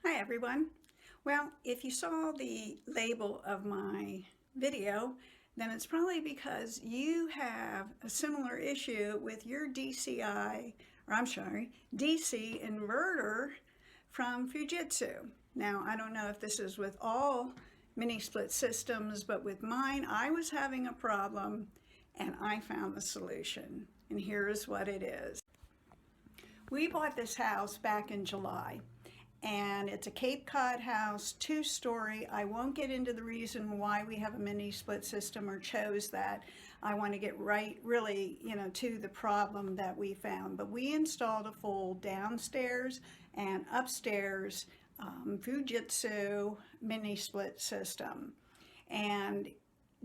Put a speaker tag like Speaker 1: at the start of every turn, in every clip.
Speaker 1: Hi everyone. Well, if you saw the label of my video, then it's probably because you have a similar issue with your DC inverter from Fujitsu. Now, I don't know if this is with all mini split systems, but with mine, I was having a problem and I found the solution. And here is what it is. We bought this house back in July. And it's a Cape Cod house, 2-story. I won't get into the reason why we have a mini split system or chose that. I want to get really, to the problem that we found. But we installed a full downstairs and upstairs Fujitsu mini split system. And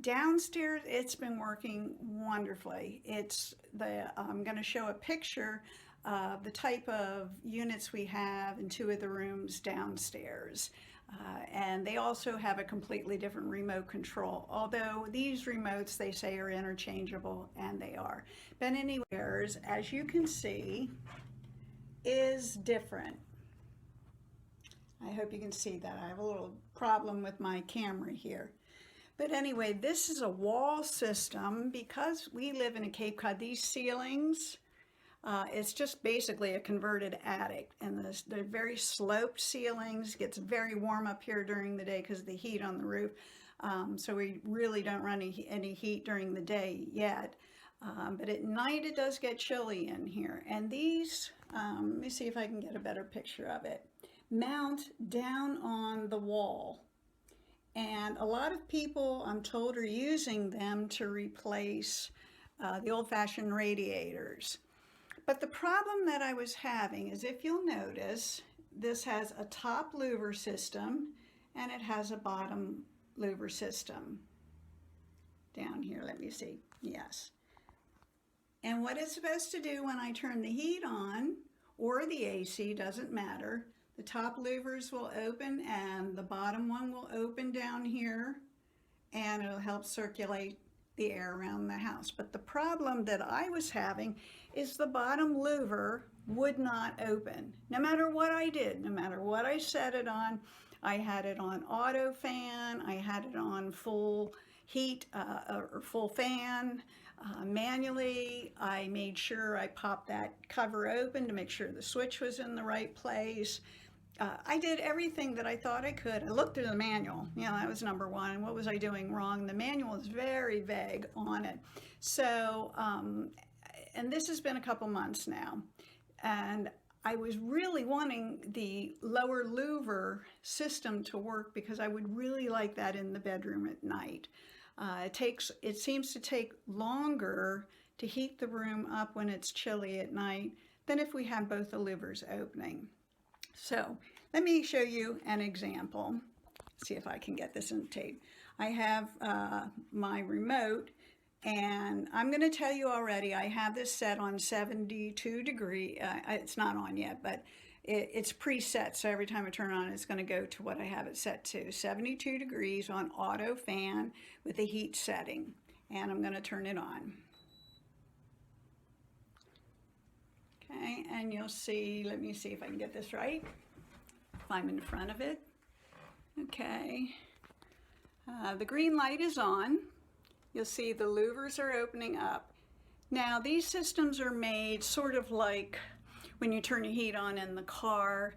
Speaker 1: downstairs, it's been working wonderfully. I'm going to show a picture of the type of units we have in 2 of the rooms downstairs. And they also have a completely different remote control, although these remotes they say are interchangeable, and they are. But anyways, as you can see, is different. I hope you can see that. I have a little problem with my camera here. But anyway, this is a wall system. Because we live in a Cape Cod, these ceilings, it's just basically a converted attic, and they're very sloped ceilings. It gets very warm up here during the day because of the heat on the roof. So we really don't run any heat during the day yet. But at night it does get chilly in here. And these, let me see if I can get a better picture of it, mount down on the wall. And a lot of people, I'm told, are using them to replace the old-fashioned radiators. But the problem that I was having is, if you'll notice, this has a top louver system and it has a bottom louver system down here. Let me see. Yes. And what it's supposed to do when I turn the heat on, or the AC, doesn't matter, the top louvers will open and the bottom one will open down here, and it'll help circulate the air around the house. But the problem that I was having is the bottom louver would not open. No matter what I did, no matter what I set it on, I had it on auto fan, I had it on full heat or full fan. Manually, I made sure I popped that cover open to make sure the switch was in the right place. I did everything that I thought I could. I looked through the manual. That was number one. What was I doing wrong? The manual is very vague on it. So, and this has been a couple months now. And I was really wanting the lower louver system to work because I would really like that in the bedroom at night. It seems to take longer to heat the room up when it's chilly at night than if we have both the louvers opening. So let me show you an example. See if I can get this in tape. I have my remote, and I'm going to tell you already, I have this set on 72 degree. It's not on yet, but it's preset, so every time I turn on, it's going to go to what I have it set to. 72 degrees on auto fan with the heat setting, and I'm going to turn it on. Okay, and you'll see, let me see if I can get this right, if I'm in front of it. Okay, the green light is on. You'll see the louvers are opening up. Now, these systems are made sort of like when you turn your heat on in the car.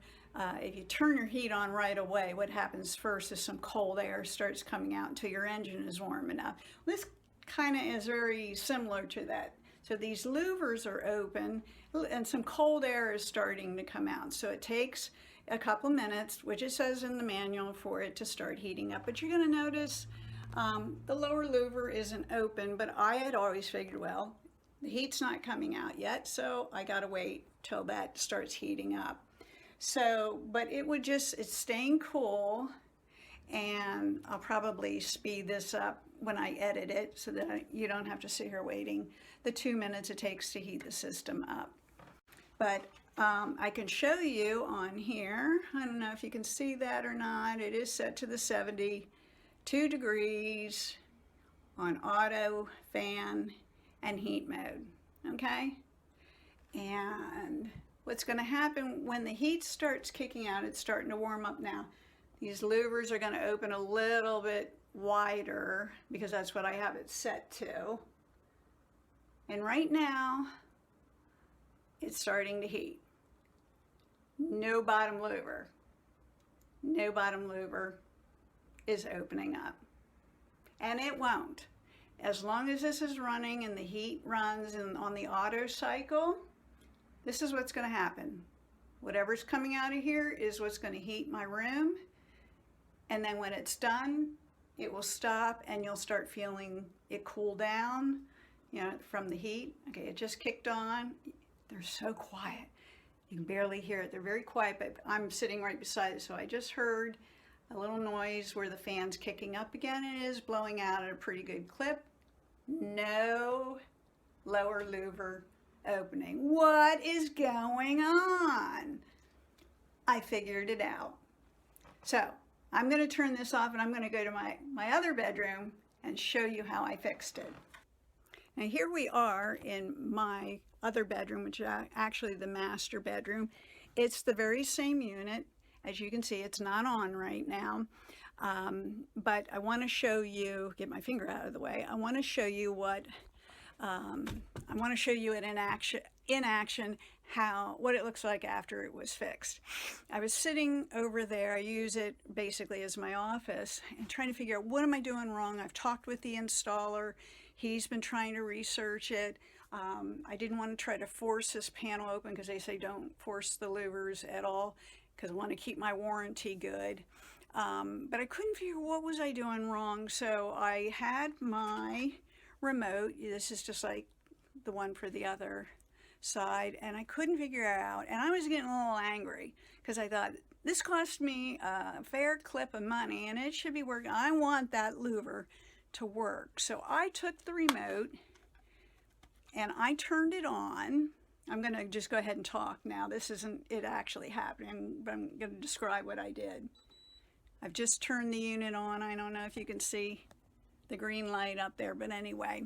Speaker 1: If you turn your heat on right away, what happens first is some cold air starts coming out until your engine is warm enough. This kind of is very similar to that. So these louvers are open and some cold air is starting to come out. So it takes a couple minutes, which it says in the manual, for it to start heating up. But you're going to notice the lower louver isn't open, but I had always figured, well, the heat's not coming out yet, so I got to wait till that starts heating up. So, but it's staying cool, and I'll probably speed this up when I edit it so that you don't have to sit here waiting the 2 minutes it takes to heat the system up. But I can show you on here, I don't know if you can see that or not, it is set to the 72 degrees on auto, fan, and heat mode, okay? And what's going to happen when the heat starts kicking out, it's starting to warm up now. These louvers are going to open a little bit wider because that's what I have it set to. And right now, it's starting to heat. No bottom louver. No bottom louver is opening up. And it won't. As long as this is running and the heat runs and on the auto cycle, this is what's going to happen. Whatever's coming out of here is what's going to heat my room. And then when it's done, it will stop and you'll start feeling it cool down, you know, from the heat. Okay, it just kicked on. They're so quiet. You can barely hear it. They're very quiet, but I'm sitting right beside it, so I just heard a little noise where the fan's kicking up again, and it is blowing out at a pretty good clip. No lower louver opening. What is going on? I figured it out. So I'm going to turn this off and I'm going to go to my other bedroom and show you how I fixed it. Now here we are in my other bedroom, which is actually the master bedroom. It's the very same unit. As you can see, it's not on right now. But I want to show you, get my finger out of the way. I want to show you what, I want to show you it in action, what it looks like after it was fixed. I was sitting over there. I use it basically as my office and trying to figure out what am I doing wrong. I've talked with the installer. He's been trying to research it. I didn't want to try to force this panel open because they say don't force the louvers at all because I want to keep my warranty good. But I couldn't figure what was I doing wrong. So I had my remote. This is just like the one for the other side, and I couldn't figure it out. And I was getting a little angry because I thought this cost me a fair clip of money and it should be working. I want that louver to work. So I took the remote and I turned it on. I'm going to just go ahead and talk now. This isn't it actually happening, but I'm going to describe what I did. I've just turned the unit on. I don't know if you can see the green light up there, but anyway.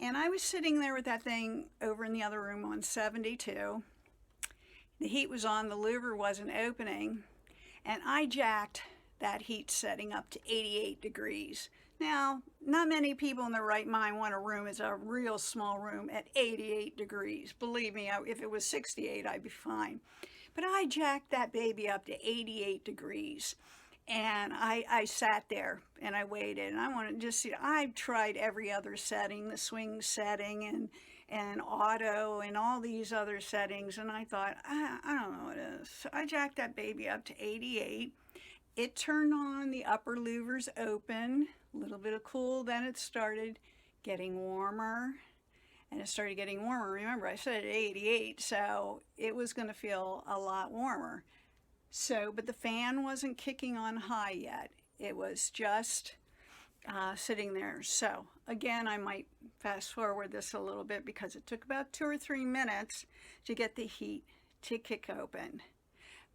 Speaker 1: And I was sitting there with that thing over in the other room on 72. The heat was on, the louver wasn't opening, and I jacked that heat setting up to 88 degrees. Now, not many people in their right mind want a room, it's a real small room, at 88 degrees. Believe me, if it was 68, I'd be fine. But I jacked that baby up to 88 degrees. And I sat there and I waited, and I wanted to just see. I tried every other setting, the swing setting and auto and all these other settings, and I thought, I don't know what it is. So I jacked that baby up to 88. It turned on, the upper louvers open, a little bit of cool, then it started getting warmer, and it started getting warmer. Remember, I said at 88, so it was going to feel a lot warmer. So, but the fan wasn't kicking on high yet. It was just sitting there. So, again, I might fast forward this a little bit because it took about 2 or 3 minutes to get the heat to kick open.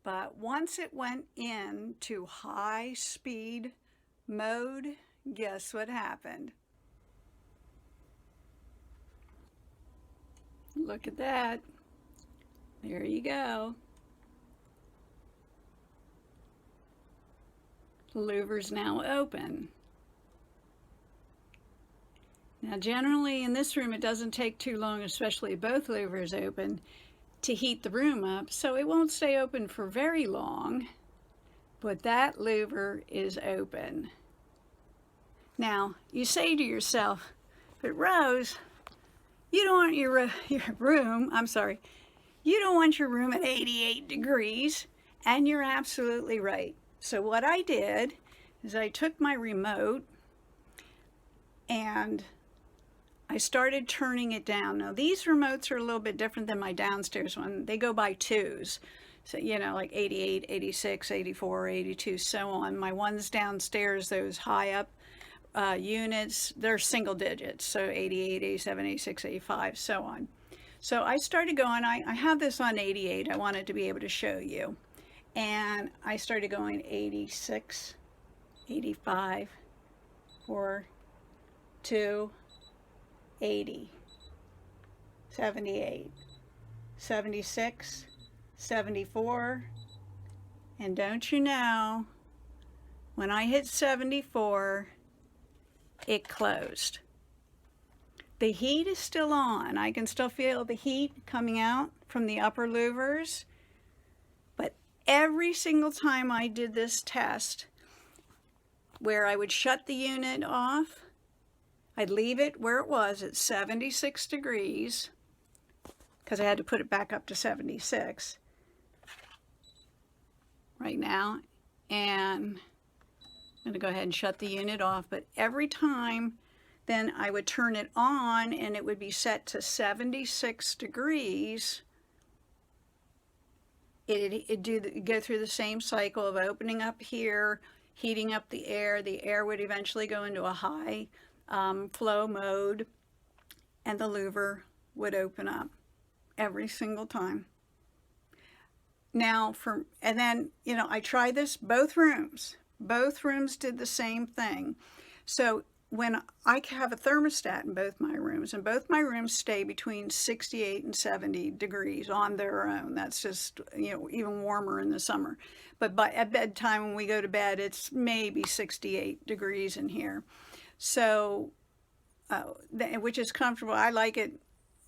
Speaker 1: But once it went into high speed mode, guess what happened? Look at that. There you go. The louver's now open. Now generally in this room it doesn't take too long, especially both louvers open, to heat the room up, so it won't stay open for very long, but that louver is open. Now you say to yourself, but Rose, you don't want you don't want your room at 88 degrees, and you're absolutely right. So what I did is I took my remote and I started turning it down. Now these remotes are a little bit different than my downstairs one. They go by twos. So, you know, like 88, 86, 84, 82, so on. My ones downstairs, those high up units, they're single digits. So 88, 87, 86, 85, so on. So I started going, I have this on 88. I wanted to be able to show you. And I started going 86, 85, 4, 2, 80, 78, 76, 74, and don't you know, when I hit 74, it closed. The heat is still on. I can still feel the heat coming out from the upper louvers, but every single time I did this test, where I would shut the unit off, I'd leave it where it was at 76 degrees, because I had to put it back up to 76 right now, and I'm going to go ahead and shut the unit off. But every time then I would turn it on and it would be set to 76 degrees. It'd go through the same cycle of opening up here, heating up the air. The air would eventually go into a high flow mode, and the louver would open up every single time. Now, and then, I tried this, both rooms did the same thing. So when I have a thermostat in both my rooms, and both my rooms stay between 68 and 70 degrees on their own. That's just, even warmer in the summer. But at bedtime, when we go to bed, it's maybe 68 degrees in here. So, which is comfortable. I like it.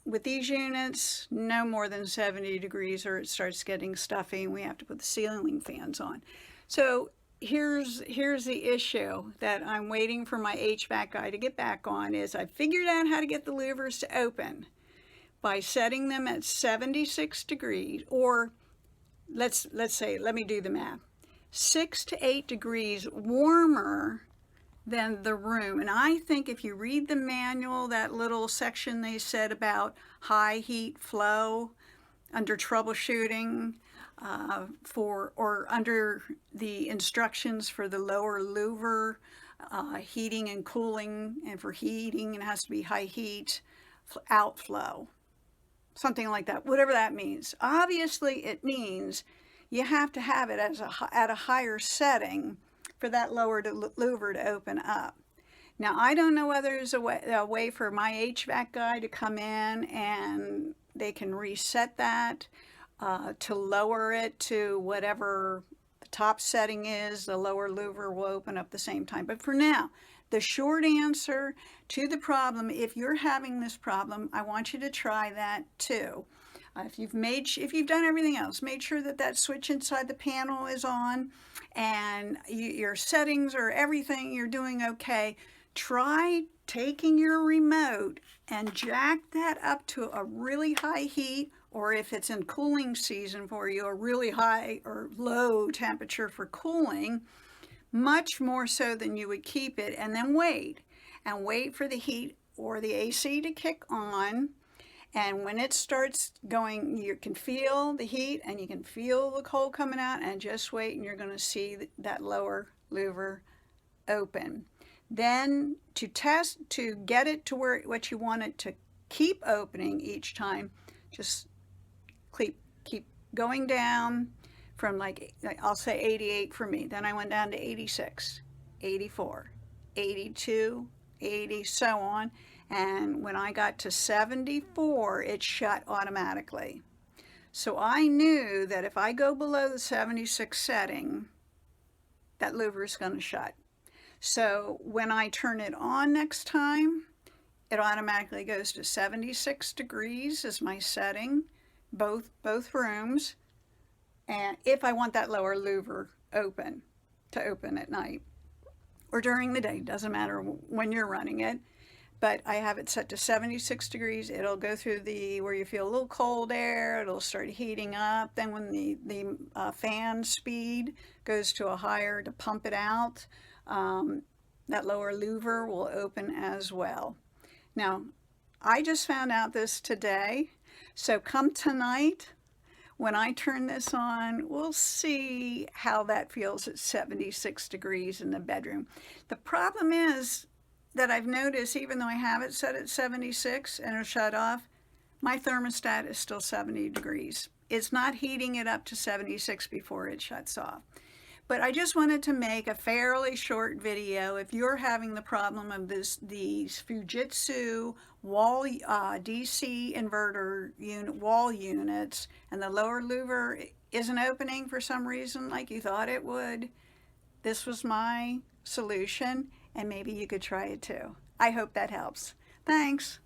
Speaker 1: With these units, no more than 70 degrees or it starts getting stuffy and we have to put the ceiling fans on. So here's the issue that I'm waiting for my HVAC guy to get back on, is I figured out how to get the louvers to open by setting them at 76 degrees, or let's say, let me do the math, 6 to 8 degrees warmer than the room. And I think if you read the manual, that little section they said about high heat flow under troubleshooting, or under the instructions for the lower louver, heating and cooling, and for heating it has to be high heat outflow, something like that, whatever that means. Obviously it means you have to have it at a higher setting for that lower louver to open up. Now, I don't know whether there's a way for my HVAC guy to come in and they can reset that to lower it to whatever the top setting is. The lower louver will open up the same time. But for now, the short answer to the problem, if you're having this problem, I want you to try that too. If you've done everything else, made sure that switch inside the panel is on, and your settings or everything, you're doing okay. Try taking your remote and jack that up to a really high heat, or if it's in cooling season for you, a really high or low temperature for cooling, much more so than you would keep it, and then wait for the heat or the AC to kick on. And when it starts going, you can feel the heat and you can feel the cold coming out, and just wait and you're going to see that lower louver open. Then to get it to what you want it to keep opening each time, just keep going down from like I'll say 88 for me. Then I went down to 86, 84, 82, 80, so on. And when I got to 74, it shut automatically. So I knew that if I go below the 76 setting, that louver is going to shut. So when I turn it on next time, it automatically goes to 76 degrees as my setting, both rooms. And if I want that lower louver to open at night or during the day, doesn't matter when you're running it. But I have it set to 76 degrees. It'll go through where you feel a little cold air. It'll start heating up. Then when the fan speed goes to a higher to pump it out, that lower louver will open as well. Now, I just found out this today. So come tonight, when I turn this on, we'll see how that feels at 76 degrees in the bedroom. The problem is that I've noticed, even though I have it set at 76 and it'll shut off, my thermostat is still 70 degrees. It's not heating it up to 76 before it shuts off. But I just wanted to make a fairly short video. If you're having the problem of these Fujitsu wall DC inverter wall units, and the lower louver isn't opening for some reason like you thought it would, this was my solution, and maybe you could try it too. I hope that helps. Thanks.